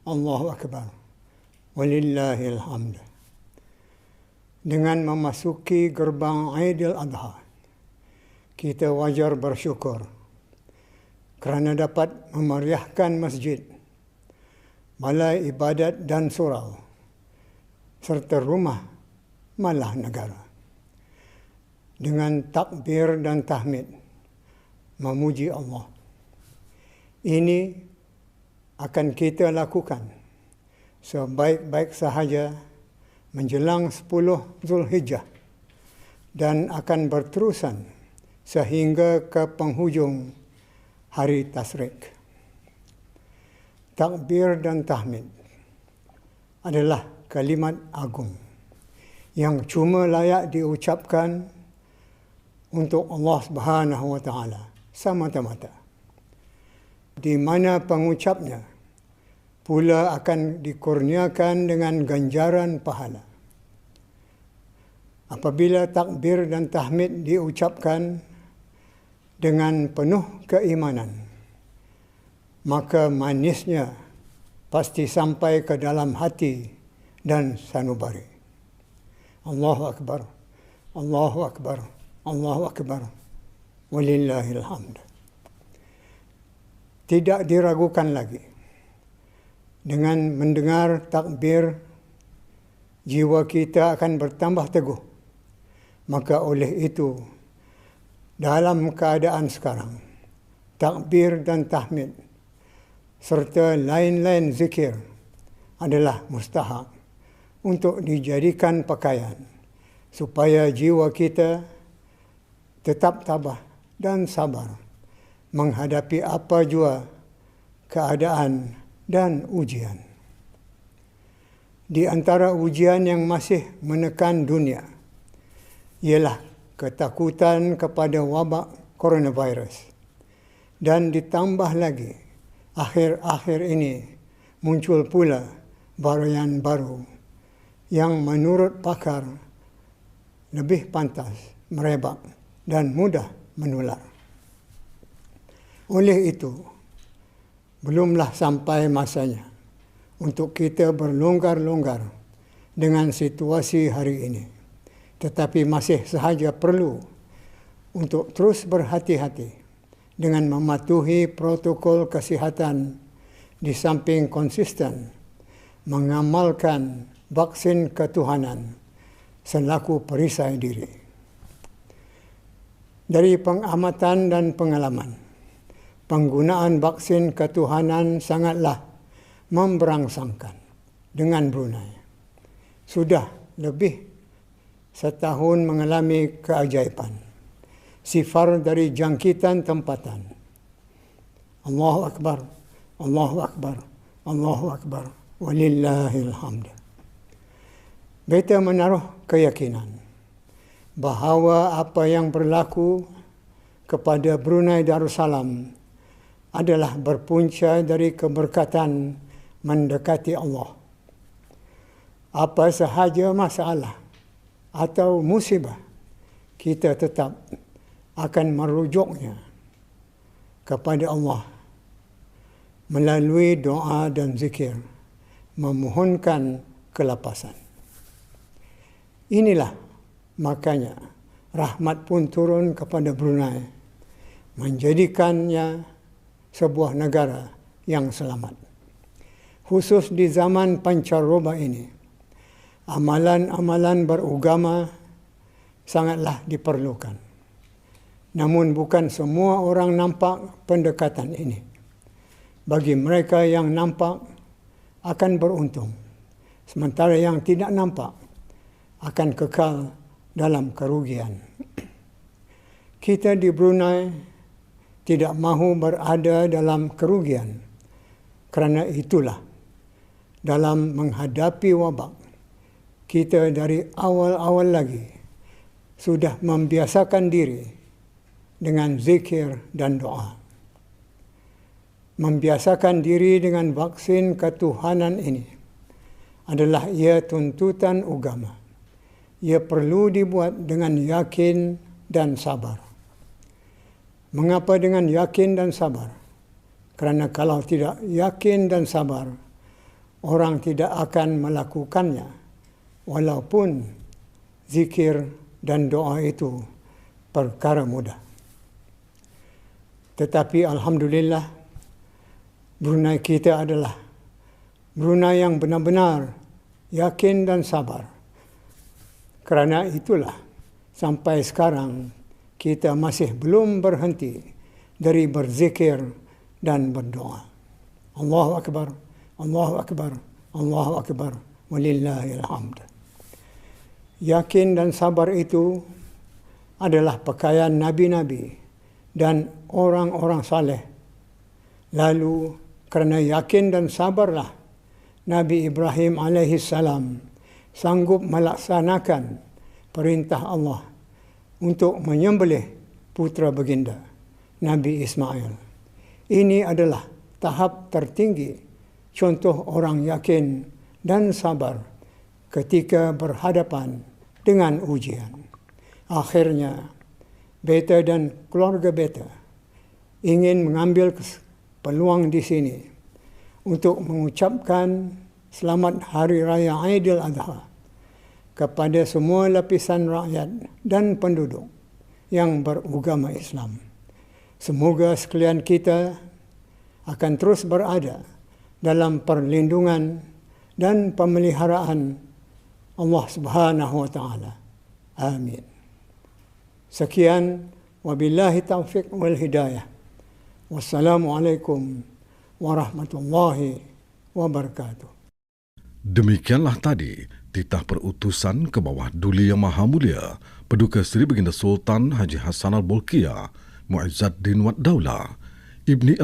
Allahu Akbar. Walillahil hamd. Dengan memasuki gerbang Aidil Adha, kita wajar bersyukur kerana dapat memeriahkan masjid, balai ibadat dan surau, serta rumah malah negara dengan takbir dan tahmid memuji Allah. Ini akan kita lakukan sebaik-baik sahaja menjelang 10 Zulhijjah dan akan berterusan sehingga ke penghujung hari Tasyrik. Takbir dan tahmid adalah kalimat agung yang cuma layak diucapkan untuk Allah Subhanahu wa taala semata-mata, di mana pengucapnya pula akan dikurniakan dengan ganjaran pahala. Apabila takbir dan tahmid diucapkan dengan penuh keimanan, maka manisnya pasti sampai ke dalam hati dan sanubari. Allahu Akbar, Allahu Akbar, Allahu Akbar, walillahil hamd. Tidak diragukan lagi, dengan mendengar takbir, jiwa kita akan bertambah teguh. Maka oleh itu, dalam keadaan sekarang, takbir dan tahmid serta lain-lain zikir adalah mustahak untuk dijadikan pakaian supaya jiwa kita tetap tabah dan sabar menghadapi apa jua keadaan dan ujian. Di antara ujian yang masih menekan dunia ialah ketakutan kepada wabak coronavirus. Dan ditambah lagi, akhir-akhir ini muncul pula varian baru yang menurut pakar lebih pantas merebak dan mudah menular. Oleh itu, belumlah sampai masanya untuk kita berlonggar-longgar dengan situasi hari ini. Tetapi masih sahaja perlu untuk terus berhati-hati dengan mematuhi protokol kesihatan di samping konsisten mengamalkan vaksin ketuhanan selaku perisai diri. Dari pengamatan dan pengalaman, penggunaan vaksin ketuhanan sangatlah memberangsangkan dengan Brunei. Sudah lebih setahun mengalami keajaiban, sifar dari jangkitan tempatan. Allahu Akbar, Allahu Akbar, Allahu Akbar, walillahil hamd. Beta menaruh keyakinan bahawa apa yang berlaku kepada Brunei Darussalam adalah berpunca dari keberkatan mendekati Allah. Apa sahaja masalah atau musibah, kita tetap akan merujuknya kepada Allah melalui doa dan zikir, memohonkan kelapasan. Inilah makanya rahmat pun turun kepada Brunei, menjadikannya sebuah negara yang selamat. Khusus di zaman pancaroba ini, amalan-amalan beragama sangatlah diperlukan. Namun bukan semua orang nampak pendekatan ini. Bagi mereka yang nampak akan beruntung, sementara yang tidak nampak akan kekal dalam kerugian. Kita di Brunei tidak mahu berada dalam kerugian. Kerana itulah, dalam menghadapi wabak, kita dari awal-awal lagi sudah membiasakan diri dengan zikir dan doa. Membiasakan diri dengan vaksin ketuhanan ini adalah ia tuntutan agama. Ia perlu dibuat dengan yakin dan sabar. Mengapa dengan yakin dan sabar? Kerana kalau tidak yakin dan sabar, orang tidak akan melakukannya walaupun zikir dan doa itu perkara mudah. Tetapi alhamdulillah, Brunei kita adalah Brunei yang benar-benar yakin dan sabar. Kerana itulah sampai sekarang kita masih belum berhenti dari berzikir dan berdoa. Allahu Akbar, Allahu Akbar, Allahu Akbar, walillahil hamd. Yakin dan sabar itu adalah pakaian nabi-nabi dan orang-orang saleh. Lalu kerana yakin dan sabarlah Nabi Ibrahim alaihissalam sanggup melaksanakan perintah Allah untuk menyembelih putra baginda Nabi Ismail. Ini adalah tahap tertinggi contoh orang yakin dan sabar ketika berhadapan dengan ujian. Akhirnya, beta dan keluarga beta ingin mengambil peluang di sini untuk mengucapkan selamat Hari Raya Aidil Adha kepada semua lapisan rakyat dan penduduk yang beragama Islam. Semoga sekalian kita akan terus berada dalam perlindungan dan pemeliharaan Allah Subhanahu wa taala. Amin. Sekian, wabillahi taufiq wal hidayah. Wassalamualaikum warahmatullahi wabarakatuh. Demikianlah tadi titah perutusan ke bawah Duli Yang Maha Mulia Paduka Seri Baginda Sultan Haji Hassanal Bolkiah Muizzaddin Wad Daulah Ibni